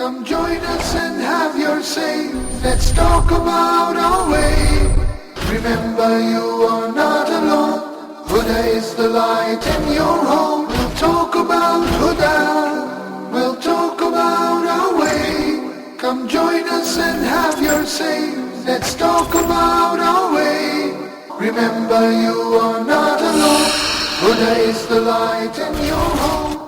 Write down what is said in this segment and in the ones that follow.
Come join us and have your say. Let's talk about our way. Remember, you are not alone. Huda is the light in your home. We'll talk about Huda. We'll talk about our way. Come join us and have your say. Let's talk about our way. Remember, you are not alone. Huda is the light in your home.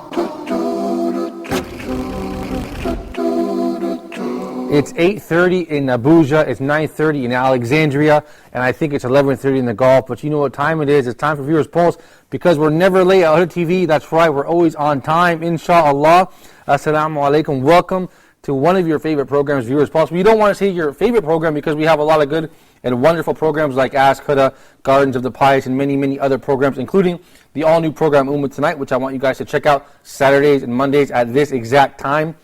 It's 8:30 in Abuja, it's 9:30 in Alexandria, and I think it's 11:30 in the Gulf. But you know what time it is? It's time for Viewers Pulse, because we're never late at Huda TV. That's right, we're always on time, inshallah. Assalamu alaikum. Welcome to one of your favorite programs, Viewers Pulse. We don't want to say your favorite program because we have a lot of good and wonderful programs like Ask Huda, Gardens of the Pious, and many, many other programs, including the all-new program Ummah Tonight, which I want you guys to check out Saturdays and Mondays at this exact time.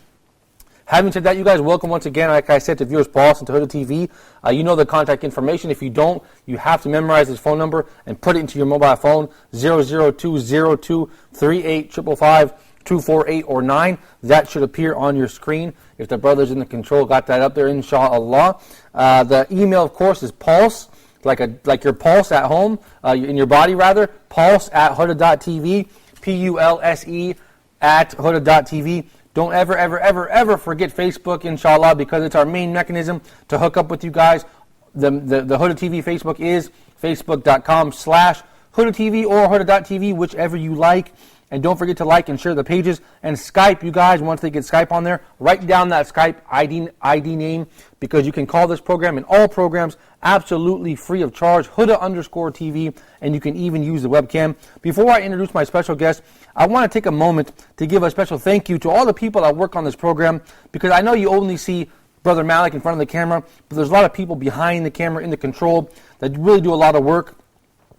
Having said that, you guys, welcome once again, like I said, to Viewers Pulse and to Huda TV. You know the contact information. If you don't, you have to memorize this phone number and put it into your mobile phone, 0020238555248 or 9. That should appear on your screen. If the brothers in the control got that up there, inshallah. The email, of course, is pulse, like your pulse at home, in your body rather, pulse@huda.tv, PULSE @huda.tv. Don't ever forget Facebook, inshallah, because it's our main mechanism to hook up with you guys. The Huda TV Facebook is facebook.com/HudaTV or Huda.tv, whichever you like. And don't forget to like and share the pages. And Skype, you guys, once they get Skype on there, write down that Skype ID name, because you can call this program and all programs absolutely free of charge, Huda_TV, and you can even use the webcam. Before I introduce my special guest, I want to take a moment to give a special thank you to all the people that work on this program, because I know you only see Brother Malik in front of the camera, but there's a lot of people behind the camera in the control that really do a lot of work.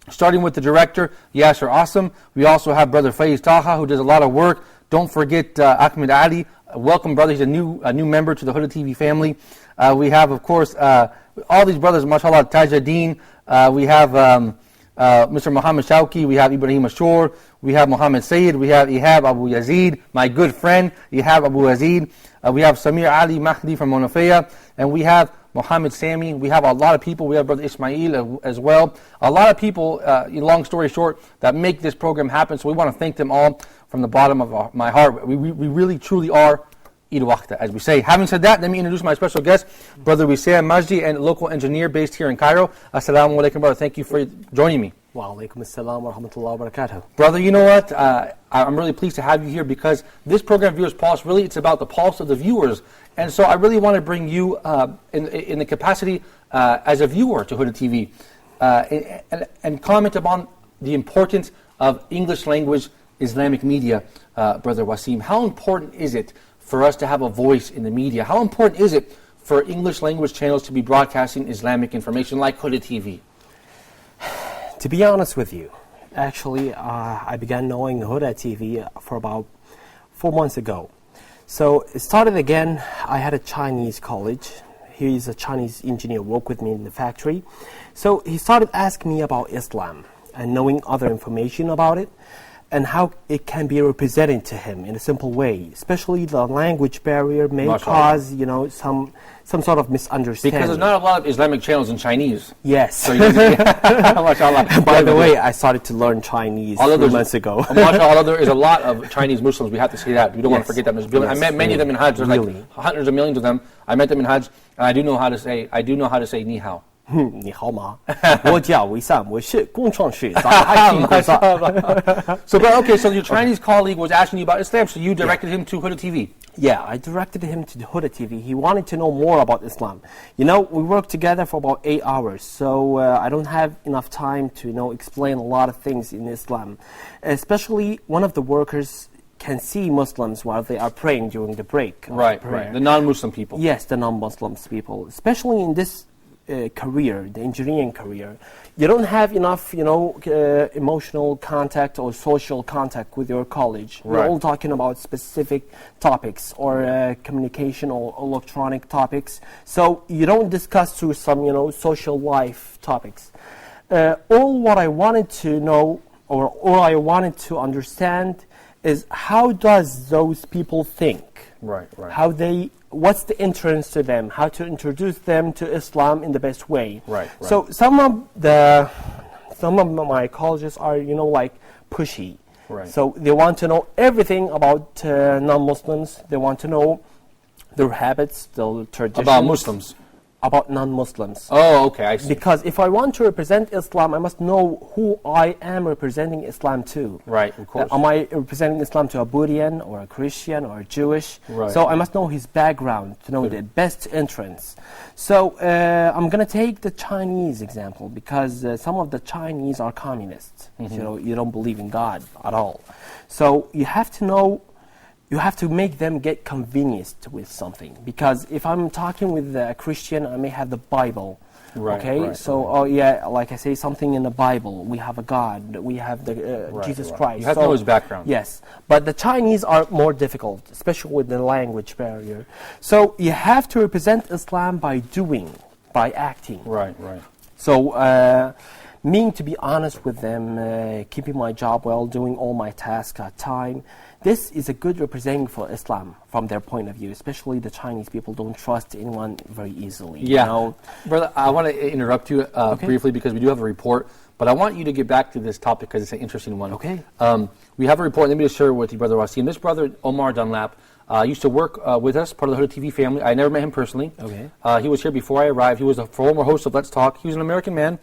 Starting with the director, Yasser Awesome. We also have Brother Faiz Taha, who does a lot of work. Don't forget Ahmed Ali. Welcome, brother. He's a new member to the Huda TV family. We have, of course, all these brothers, mashallah, Tajuddin. We have Mr. Muhammad Shawki. We have Ibrahim Ashur. We have Muhammad Sayyid. We have Ihab Abu Yazid, my good friend, Ihab Abu Yazid. We have Samir Ali Mahdi from Monofea. And we have Muhammad Sami. We have a lot of people. We have Brother Ismail as well. A lot of people, long story short, that make this program happen. So we want to thank them all from the bottom of my heart. We really, truly are Eid Waqta, as we say. Having said that, let me introduce my special guest, Brother Wissam Majdi, and local engineer based here in Cairo. Assalamu alaikum, brother. Thank you for joining me. Wa alaikum assalam wa rahmatullahi wa barakatuh. Brother, you know what? I'm really pleased to have you here, because this program, Viewers Pulse, really it's about the pulse of the viewers. And so I really want to bring you in the capacity as a viewer to Huda TV and comment upon the importance of English language Islamic media, Brother Wasim. How important is it for us to have a voice in the media? How important is it for English language channels to be broadcasting Islamic information like Huda TV? To be honest with you, actually, I began knowing Huda TV for about 4 months ago. So it started again. I had a Chinese college. He's a Chinese engineer, worked with me in the factory. So he started asking me about Islam and knowing other information about it, and how it can be represented to him in a simple way. Especially the language barrier may cause, some sort of misunderstanding. Because there's not a lot of Islamic channels in Chinese. Yes. So mashallah. By the way, I started to learn Chinese 3 months ago. Mashallah, there is a lot of Chinese Muslims. We have to say that. We don't want to forget that. I met many of them in Hajj. There's like hundreds of millions of them. I met them in Hajj, and I do know how to say ni hao. 你好吗？我叫Wissam，我是工程师。So, but okay, so your Chinese colleague was asking you about Islam, so you directed him to Huda TV. Yeah, I directed him to Huda TV. He wanted to know more about Islam. We worked together for about 8 hours, so I don't have enough time to, explain a lot of things in Islam. Especially one of the workers can see Muslims while they are praying during the break. Right. The non-Muslim people. Yes, the non-Muslim people. Especially in this career, the engineering career, you don't have enough, emotional contact or social contact with your college. We're all talking about specific topics or communication or electronic topics. So you don't discuss through some, social life topics. All what I wanted to know, or all I wanted to understand, is how does those people think? Right. What's the entrance to them, how to introduce them to Islam in the best way. Right. So some of my colleges are, like pushy. Right. So they want to know everything about non-Muslims. They want to know their habits, their traditions. About Muslims. About non-Muslims. Oh, okay, I see. Because if I want to represent Islam, I must know who I am representing Islam to. Right, of course. Am I representing Islam to a Buddhian or a Christian or a Jewish? Right. So I must know his background to know the best entrance. So I'm going to take the Chinese example because some of the Chinese are communists. You don't believe in God at all. So you have to know. You have to make them get convenienced with something. Because if I'm talking with a Christian, I may have the Bible. Right. So, like I say, something in the Bible. We have a God. We have the Jesus Christ. You have to know his background. Yes. But the Chinese are more difficult, especially with the language barrier. So you have to represent Islam by doing, by acting. Right. So, meaning to be honest with them, keeping my job well, doing all my tasks at time. This is a good representing for Islam from their point of view, especially the Chinese people don't trust anyone very easily. Yeah. Brother, I want to interrupt you briefly because we do have a report, but I want you to get back to this topic because it's an interesting one. Okay. We have a report. Let me just share it with you, Brother Wasim. This brother, Omar Dunlap, used to work with us, part of the Huda TV family. I never met him personally. Okay. He was here before I arrived. He was a former host of Let's Talk. He was an American man,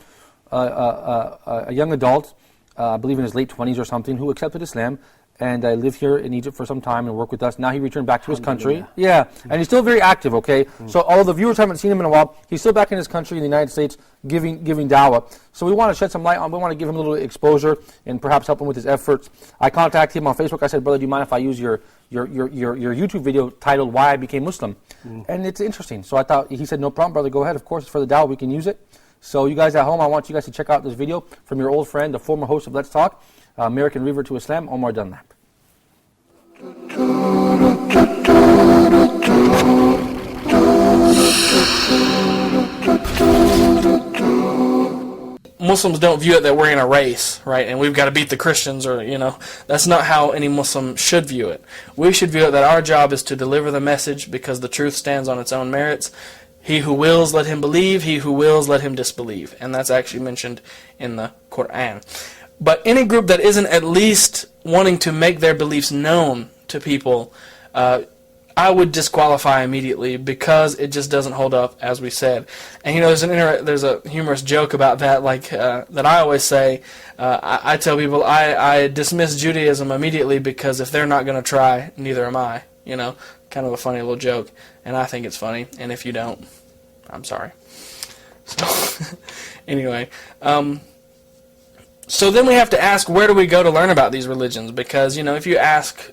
a young adult, I believe in his late 20s or something, who accepted Islam. And I lived here in Egypt for some time and worked with us. Now he returned back to his country. Yeah, and he's still very active, okay? So all the viewers haven't seen him in a while. He's still back in his country in the United States giving dawah. So we want to shed some light on, we want to give him a little exposure and perhaps help him with his efforts. I contacted him on Facebook. I said, brother, do you mind if I use your YouTube video titled Why I Became Muslim? And it's interesting. So he said, no problem, brother, go ahead. Of course, it's for the dawah, we can use it. So you guys at home, I want you guys to check out this video from your old friend, the former host of Let's Talk, American revert to Islam, Omar Dunlap. Muslims don't view it that we're in a race, right? And we've got to beat the Christians, or, that's not how any Muslim should view it. We should view it that our job is to deliver the message because the truth stands on its own merits. He who wills, let him believe. He who wills, let him disbelieve. And that's actually mentioned in the Quran. But any group that isn't at least wanting to make their beliefs known to people, I would disqualify immediately because it just doesn't hold up, as we said. And there's a humorous joke about that, that I always say. I tell people I dismiss Judaism immediately because if they're not going to try, neither am I. Kind of a funny little joke, and I think it's funny. And if you don't, I'm sorry. So anyway. So then we have to ask, where do we go to learn about these religions? Because, if you ask,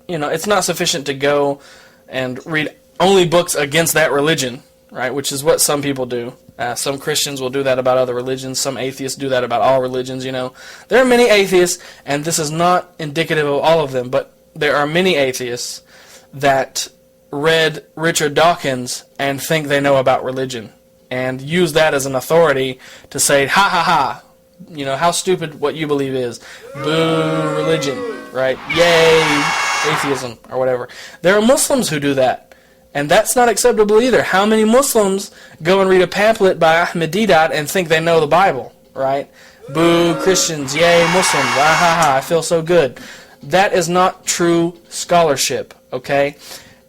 it's not sufficient to go and read only books against that religion, right? Which is what some people do. Some Christians will do that about other religions. Some atheists do that about all religions, There are many atheists, and this is not indicative of all of them, but there are many atheists that read Richard Dawkins and think they know about religion and use that as an authority to say, ha ha ha, how stupid what you believe is. Boo, religion, right? Yay, atheism, or whatever. There are Muslims who do that, and that's not acceptable either. How many Muslims go and read a pamphlet by Ahmed Deedat and think they know the Bible, right? Boo, Christians, yay, Muslims, ah ha ha, I feel so good. That is not true scholarship, okay?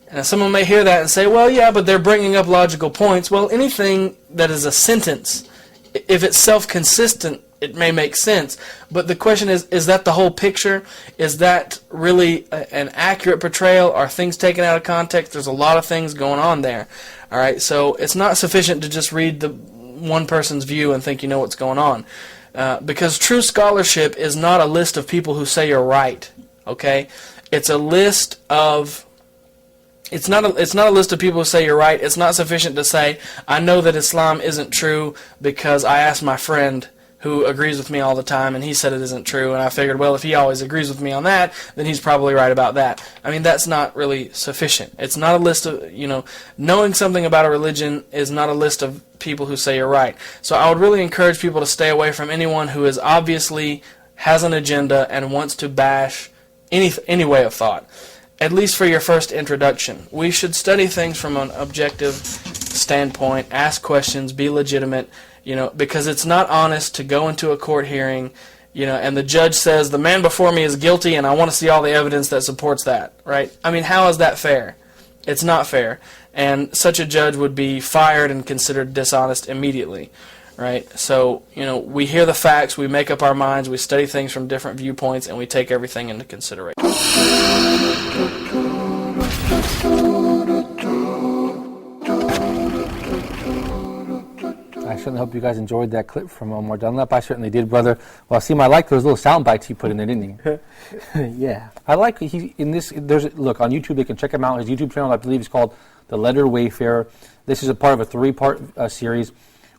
And someone may hear that and say, well, yeah, but they're bringing up logical points. Well, anything that is a sentence, if it's self-consistent, it may make sense. But the question is that the whole picture? Is that really an accurate portrayal? Are things taken out of context? There's a lot of things going on there. All right, so it's not sufficient to just read the one person's view and think you know what's going on. Because true scholarship is not a list of people who say you're right. Okay? It's a list of... It's not a list of people who say you're right. It's not sufficient to say, I know that Islam isn't true because I asked my friend who agrees with me all the time and he said it isn't true, and I figured, well, if he always agrees with me on that, then he's probably right about that. I mean, that's not really sufficient. It's not a list of, knowing something about a religion is not a list of people who say you're right. So I would really encourage people to stay away from anyone who is obviously has an agenda and wants to bash any way of thought. at least for your first introduction. We should study things from an objective standpoint, ask questions, be legitimate, because it's not honest to go into a court hearing, and the judge says, the man before me is guilty and I want to see all the evidence that supports that, right? I mean, how is that fair? It's not fair. And such a judge would be fired and considered dishonest immediately, right? So, we hear the facts, we make up our minds, we study things from different viewpoints, and we take everything into consideration. I certainly hope you guys enjoyed that clip from Omar Dunlap. I certainly did, brother. Well, I like those little sound bites he put in there, didn't he? Yeah. I like look, on YouTube, they can check him out. His YouTube channel, I believe, is called The Letter Wayfarer. This is a part of a 3-part series.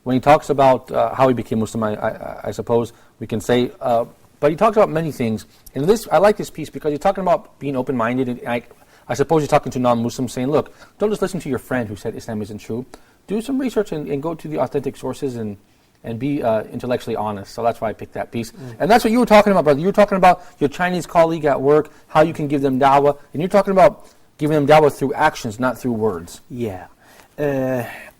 When he talks about how he became Muslim, I suppose we can say, but he talks about many things. And I like this piece because he's talking about being open-minded. And I suppose he's talking to non-Muslims, saying, look, don't just listen to your friend who said Islam isn't true. Do some research and go to the authentic sources and be intellectually honest. So that's why I picked that piece. And that's what you were talking about, brother. You were talking about your Chinese colleague at work, how you can give them dawah. And you're talking about giving them dawah through actions, not through words. Yeah.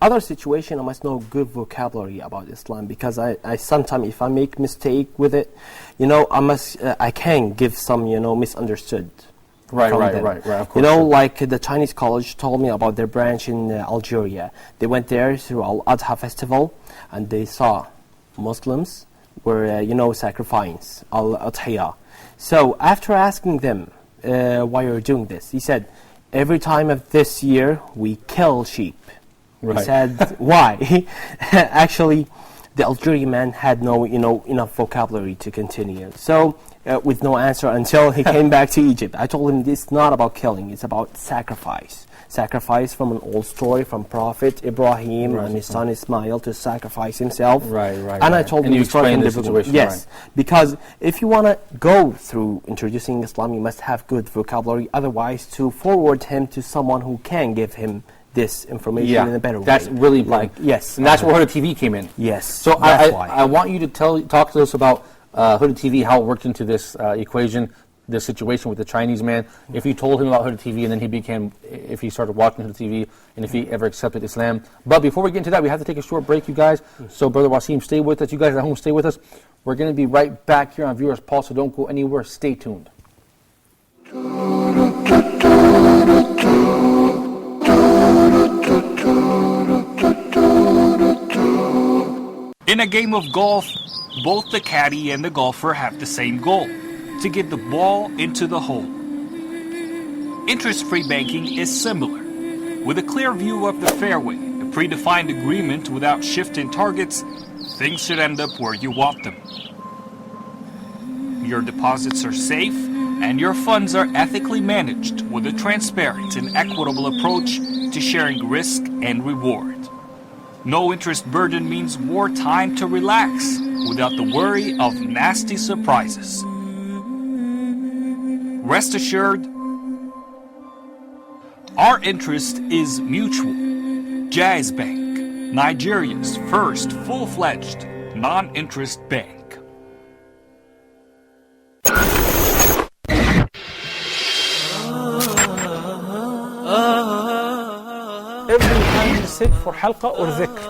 Other situation, I must know good vocabulary about Islam, because I sometimes, if I make mistake with it, I can give some, misunderstood. Right. Of course. Like the Chinese college told me about their branch in Algeria. They went there through Al-Adha festival, and they saw Muslims were, sacrificing Al-Adha. So after asking them why you're doing this, he said, every time of this year we kill sheep. Right. He said, why? Actually, the Algerian man had no, enough vocabulary to continue. So, with no answer until he came back to Egypt. I told him it's not about killing, it's about sacrifice. Sacrifice from an old story from Prophet Ibrahim and his son Ismail to sacrifice himself. Right. And I told him you explained the situation. Yes, because if you want to go through introducing Islam, you must have good vocabulary. Otherwise, to forward him to someone who can give him this information in a better way. That's really important. Yes. And that's where Huda TV came in. Yes. So I want you to talk to us about Huda TV, how it worked into this equation, this situation with the Chinese man. If you told him about Huda TV and then if he started watching Huda TV and if he ever accepted Islam. But before we get into that, we have to take a short break, you guys. So Brother Wasim, stay with us. You guys at home, stay with us. We're going to be right back here on Viewers Pulse, so don't go anywhere. Stay tuned. In a game of golf, both the caddy and the golfer have the same goal: to get the ball into the hole. Interest-free banking is similar. With a clear view of the fairway, a predefined agreement without shifting targets, things should end up where you want them. Your deposits are safe, and your funds are ethically managed with a transparent and equitable approach to sharing risk and reward. No interest burden means more time to relax without the worry of nasty surprises. Rest assured, our interest is mutual. Jazz Bank, Nigeria's first full-fledged non-interest bank. Every time you sit for halqa or dhikr,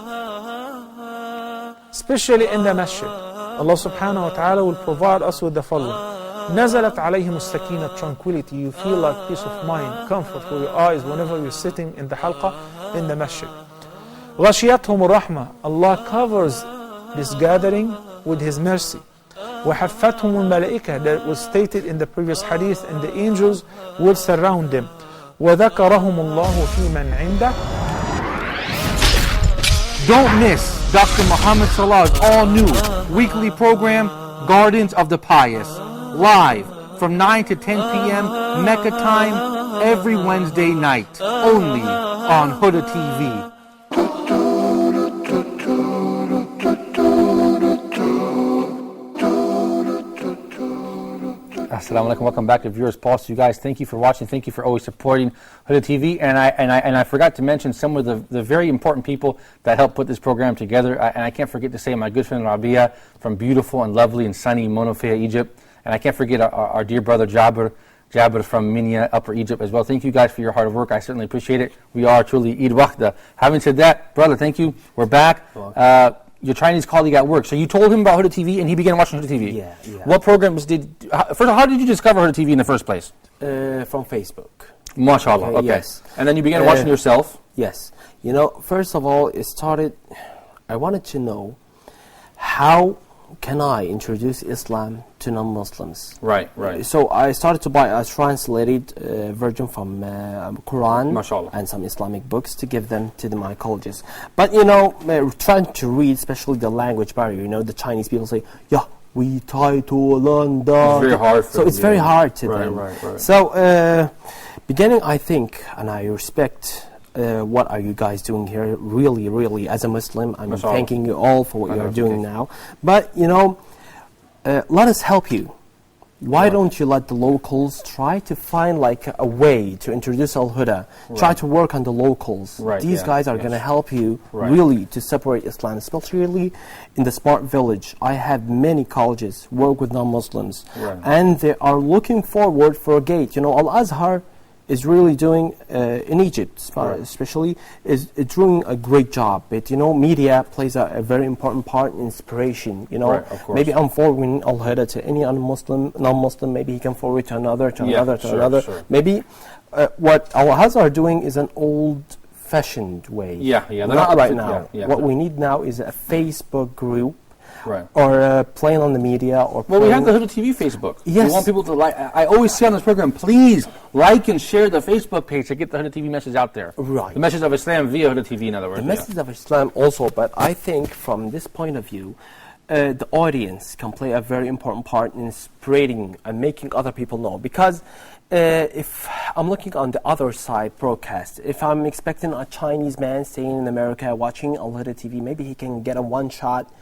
especially in the masjid, Allah subhanahu wa ta'ala will provide us with the following. نزلت عليهم السكينة, tranquility. You feel like peace of mind, comfort for your eyes whenever you're sitting in the halqa, in the masjid. غشيتهم الرحمة, Allah covers this gathering with His mercy. وحفتهم الملائكة, that was stated in the previous hadith, and the angels will surround them. وذكرهم الله في من عنده. Don't miss Dr. Muhammad Salah's all-new weekly program, Gardens of the Pious, live from 9 to 10 p.m. Mecca time every Wednesday night, only on Huda TV. Assalamu alaikum, welcome back to Viewers Pulse. You guys, thank you for watching. Thank you for always supporting Huda TV. And I forgot to mention some of the very important people that helped put this program together. And I can't forget to say my good friend Rabia from beautiful and lovely and sunny Monofea, Egypt. And I can't forget our dear brother Jabir Jabir from Minya, Upper Egypt as well. Thank you guys for your hard work. I certainly appreciate it. We are truly Eid Waqda. Having said that, brother, thank you. We're back. Your Chinese colleague at work. So you told him about Huda TV, and he began watching Huda TV. Yeah. What programs first of all, how did you discover Huda TV in the first place? From Facebook. MashaAllah. Okay. Yes. And then you began watching yourself. Yes. You know, first of all, I wanted to know how can I introduce Islam to non-Muslims? Right. So I started to buy a translated version from Quran MashaAllah. and some Islamic books to give them to my colleges. But you know, trying to read, especially the language barrier. You know, the Chinese people say, "Yeah, we tie to Landa." It's very hard for So them, it's very hard to Right, them. right. So beginning, I think, and I respect. What are you guys doing here? Really, really, as a Muslim, I'm MashaAllah. thanking you all for what you are doing Okay. now. But you know, let us help you. Why don't you let the locals try to find like a way to introduce Al Huda? Try to work on the locals. Right, These yeah, guys are yes. going to help you Right. really to separate Islam, especially in the Smart Village. I have many colleges work with non-Muslims, Right. and they are looking forward for a gate. You know, Al Azhar is really doing in Egypt, especially is doing a great job. But you know, media plays a very important part in inspiration. You know, Right, of course. maybe I'm forwarding Al Huda to any non-Muslim. Maybe he can forward to another, to Yeah, another, to sure, another. sure. Maybe what Al Azhar are doing is an old-fashioned way. Yeah. They're Not right yeah, now. yeah. What we need now is a Facebook group. Right. Or playing on the media, or Well, we have playing- the Huda TV Facebook. Yes. We want people to like. I always say on this program, please like and share the Facebook page to get the Huda TV message out there. Right. The message of Islam via Huda TV, in other words. The message of Islam also, but I think from this point of view, the audience can play a very important part in spreading and making other people know. Because if I'm looking on the other side broadcast, if I'm expecting a Chinese man staying in America watching Al Huda TV, maybe he can get a one shot,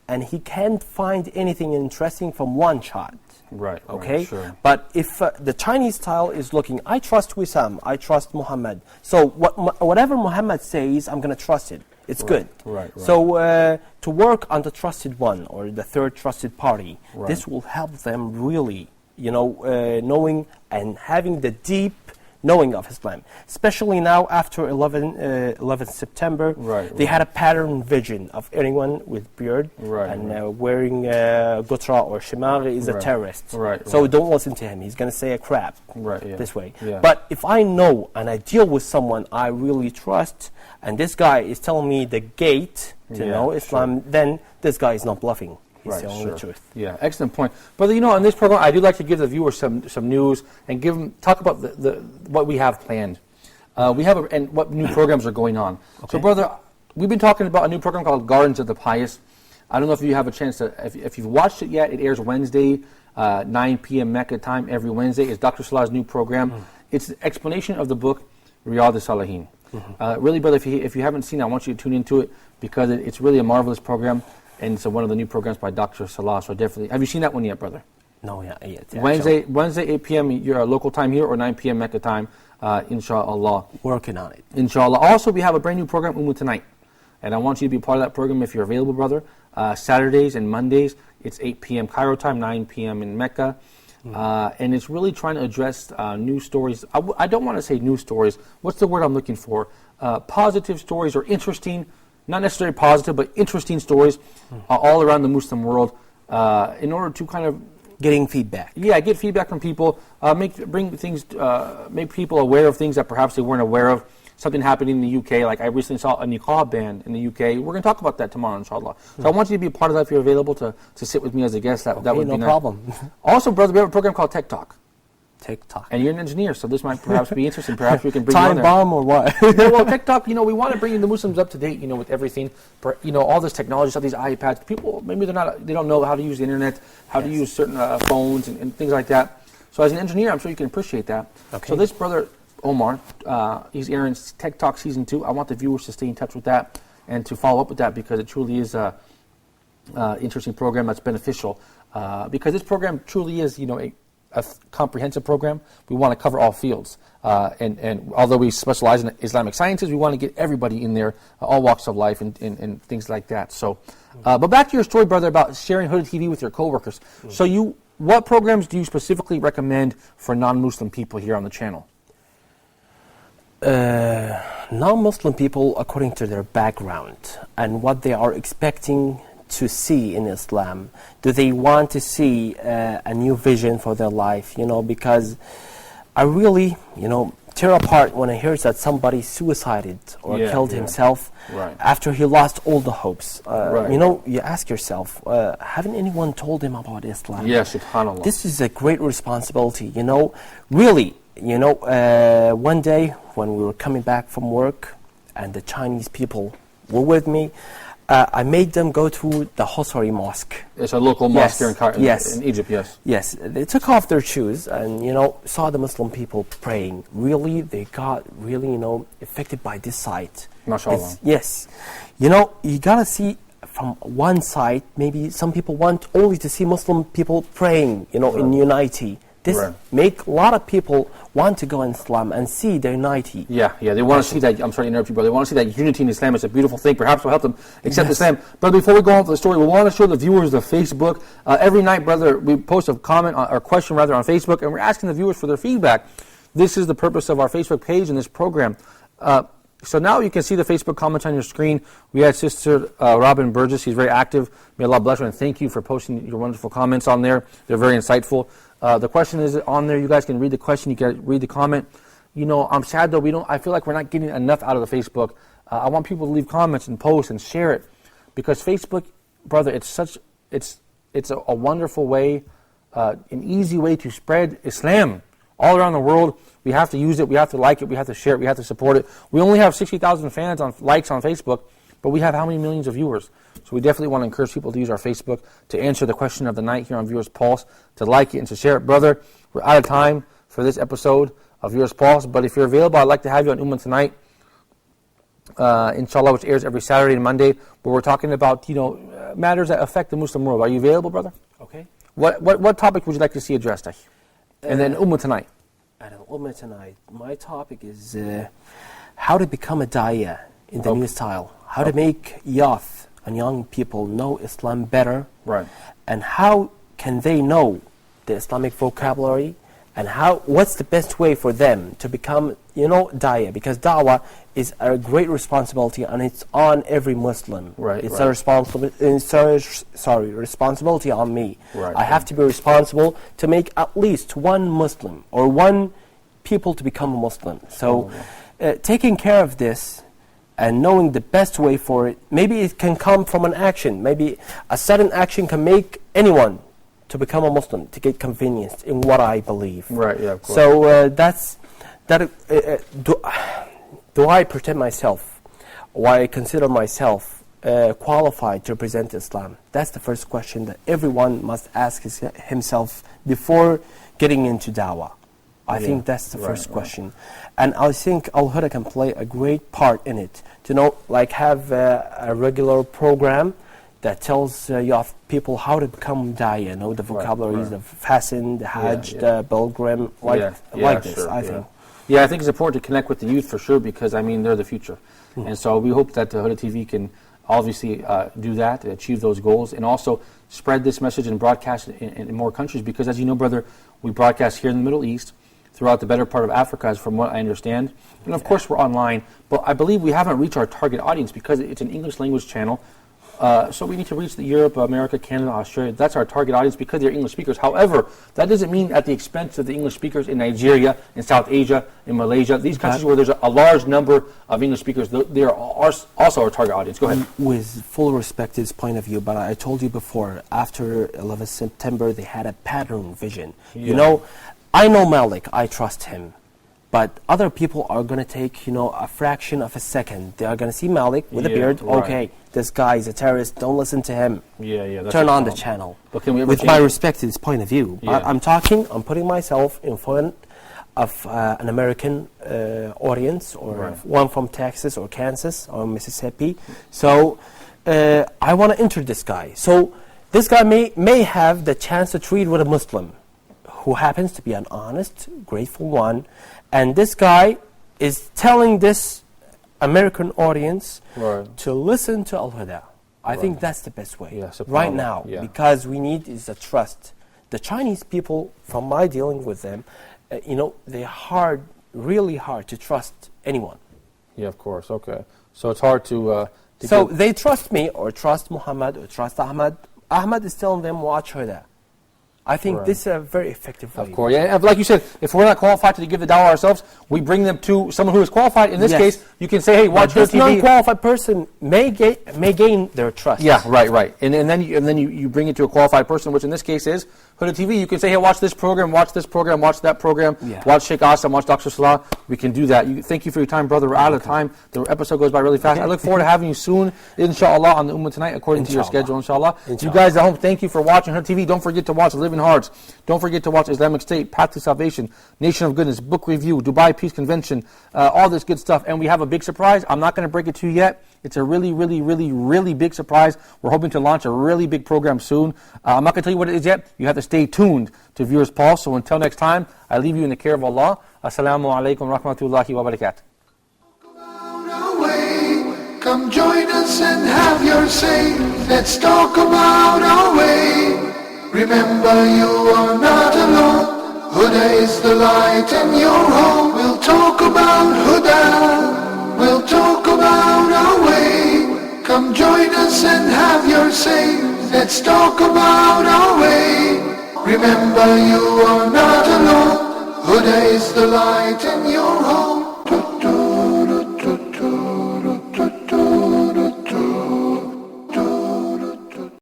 and he can't find anything interesting from one shot. Right. Okay, Sure. but if the Chinese style is looking, I trust Wissam, I trust Muhammad. So whatever Muhammad says, I'm going to trust it. It's good. Right. So to work on the trusted one or the third trusted party, Right. this will help them really, you know, knowing and having the deep knowing of Islam. Especially now after 11th September, they had a pattern vision of anyone with beard and wearing gutra or shimar is a terrorist. So don't listen to him. He's going to say a crap this way. But if I know and I deal with someone I really trust, and this guy is telling me the gate to know Islam, then this guy is not bluffing. He's telling the truth. Yeah, excellent point. But you know, on this program, I do like to give the viewers some news and talk about the what we have planned. We have and what new programs are going on. Okay. So, brother, we've been talking about a new program called Gardens of the Pious. I don't know if you have a chance to, if you've watched it yet. It airs Wednesday, 9 p.m. Mecca time every Wednesday. It's Dr. Salah's new program. It's an explanation of the book Riyadh al-Salihin. Really, brother, if you haven't seen it, I want you to tune into it because it's really a marvelous program. And it's one of the new programs by Dr. Salah. So definitely, have you seen that one yet, brother? No, yet. Wednesday, 8 p.m. your local time here, or 9 p.m. Mecca time, inshallah. Working on it. Inshallah. Also, we have a brand new program, Tonight. And I want you to be part of that program if you're available, brother. Saturdays and Mondays, it's 8 p.m. Cairo time, 9 p.m. in Mecca. And it's really trying to address news stories. I don't want to say news stories. What's the word I'm looking for? Positive stories or interesting, not necessarily positive, but interesting stories all around the Muslim world in order to kind of getting feedback. Yeah, get feedback from people, make people aware of things that perhaps they weren't aware of. Something happened in the UK, like I recently saw a niqab ban in the UK. We're going to talk about that tomorrow, inshallah. So I want you to be a part of that if you're available to sit with me as a guest. That would be no nice. problem. Also, brother, we have a program called Tech Talk. TikTok. And you're an engineer, so this might perhaps be interesting. Perhaps we can bring Time you on there. bomb or what? Yeah, well, TikTok, we want to bring the Muslims up to date, with everything. All this technology stuff, these iPads. People, maybe they don't know how to use the internet, how to use certain phones and things like that. So as an engineer, I'm sure you can appreciate that. Okay. So this brother, Omar, he's airing Tech Talk Season 2. I want the viewers to stay in touch with that and to follow up with that because it truly is an interesting program that's beneficial. Because this program truly is, a comprehensive program. We want to cover all fields. And although we specialize in Islamic sciences, we want to get everybody in there, all walks of life and things like that. So, but back to your story, brother, about sharing Huda TV with your coworkers. So you what programs do you specifically recommend for non-Muslim people here on the channel? Non-Muslim people, according to their background and what they are expecting to see in Islam, do they want to see a new vision for their life? Because I really, tear apart when I hear that somebody suicided or killed himself after he lost all the hopes. You ask yourself, haven't anyone told him about Islam? Yeah, subhanAllah. This is a great responsibility, really. One day when we were coming back from work and the Chinese people were with me, I made them go to the Hosari Mosque. It's a local mosque here in Egypt, yes. Yes, they took off their shoes and, saw the Muslim people praying. Really, they got really, affected by this sight. MashaAllah. Yes. You got to see from one side, maybe some people want only to see Muslim people praying, in unity. This make a lot of people want to go in Islam and see their unity. Yeah, they want to see that. I'm sorry to interrupt you, brother. They want to see that unity in Islam. It's a beautiful thing. Perhaps we'll help them accept Islam. But before we go on to the story, we want to show the viewers the Facebook. Every night, brother, we post a comment or question rather on Facebook, and we're asking the viewers for their feedback. This is the purpose of our Facebook page and this program. So now you can see the Facebook comments on your screen. We had Sister Robin Burgess. She's very active. May Allah bless her, and thank you for posting your wonderful comments on there. They're very insightful. The question is on there. You guys can read the question. You can read the comment. I'm sad though. I feel like we're not getting enough out of the Facebook. I want people to leave comments and post and share it, because Facebook, brother, it's a wonderful way, an easy way to spread Islam all around the world. We have to use it. We have to like it. We have to share it. We have to support it. We only have 60,000 fans on likes on Facebook, but we have how many millions of viewers? So we definitely want to encourage people to use our Facebook to answer the question of the night here on Viewers Pulse, to like it and to share it. Brother, we're out of time for this episode of Viewers Pulse, but if you're available, I'd like to have you on Ummah Tonight, inshallah, which airs every Saturday and Monday, where we're talking about, matters that affect the Muslim world. Are you available, brother? Okay. What topic would you like to see addressed? And then Ummah Tonight. At Ummah Tonight, my topic is how to become a da'iyah in the new style. How to make youth and young people know Islam better. Right. And how can they know the Islamic vocabulary, and what's the best way for them to become, da'iyah? Because da'wah is a great responsibility, and it's on every Muslim. Right. It's a responsibility on me. Right. I have to be responsible to make at least one Muslim or one people to become a Muslim. So, taking care of this and knowing the best way for it, maybe it can come from an action. Maybe a sudden action can make anyone to become a Muslim, to get convenienced in what I believe. Right, yeah, of course. So do I pretend myself, or I consider myself qualified to represent Islam? That's the first question that everyone must ask himself before getting into da'wah. I think that's the first question. And I think Al Huda can play a great part in it. To have a regular program that tells people how to become da'iyah, the vocabularies, the fasten, the hajj, the pilgrim, this, I think. Yeah, I think it's important to connect with the youth for sure, because, they're the future. And so we hope that Huda TV can obviously do that, achieve those goals, and also spread this message and broadcast it in more countries, because as you know, brother, we broadcast here in the Middle East, throughout the better part of Africa, as from what I understand. And of course we're online, but I believe we haven't reached our target audience because it's an English language channel. So we need to reach Europe, America, Canada, Australia. That's our target audience because they're English speakers. However, that doesn't mean at the expense of the English speakers in Nigeria, in South Asia, in Malaysia, these countries where there's a large number of English speakers, they are also our target audience. Go ahead. With full respect to his point of view, but I told you before, after 11 September, they had a pattern vision. Yeah. I know Malik, I trust him. But other people are going to take, a fraction of a second. They are going to see Malik with a beard. Right. Okay, this guy is a terrorist. Don't listen to him. That's Turn on the channel. But can we ever with change my respect to his point of view. Yeah. I'm putting myself in front of an American audience, or one from Texas or Kansas or Mississippi. So I want to enter this guy. So this guy may have the chance to treat with a Muslim who happens to be an honest, grateful one. And this guy is telling this American audience to listen to Al Huda. I think that's the best way right now, because we need is the trust. the Chinese people, from my dealing with them, they're really hard to trust anyone. Yeah, of course. Okay. So it's hard to So get- they trust me or trust Muhammad or trust Ahmad. Ahmad is telling them, watch Huda. I think Right. this is a very effective way. Of course, yeah. Like you said, if we're not qualified to give the dawah ourselves, we bring them to someone who is qualified. In this Yes. case, you can say, "Hey, watch But this Huda TV." non-qualified person may gain their trust. Yeah, right. And then you bring it to a qualified person, which in this case is Huda TV. You can say, "Hey, watch this program, watch that program, Yeah. watch Sheikh Asam, watch Dr. Salah." We can do that. Thank you for your time, brother. We're out of time. The episode goes by really fast. I look forward to having you soon, inshallah, on the Ummah Tonight, according to your Inshallah. schedule, inshallah. You Inshallah. guys at home, thank you for watching Huda TV. Don't forget to watch Living Hearts. Don't forget to watch Islamic State, Path to Salvation, Nation of Goodness, Book Review, Dubai Peace Convention, all this good stuff. And we have a big surprise. I'm not going to break it to you yet. It's a really, really, really, really big surprise. We're hoping to launch a really big program soon. I'm not going to tell you what it is yet. You have to stay tuned to Viewers Pulse. So until next time, I leave you in the care of Allah. Assalamu alaikum wa rahmatullahi wa barakatuh. Our way. Come join us and have your say. Let's talk about our way. Remember, you are not alone. Huda is the light in your home. We'll talk about Huda. We'll talk about our way. Come join us and have your say. Let's talk about our way. Remember, you are not alone. Huda is the light in your home.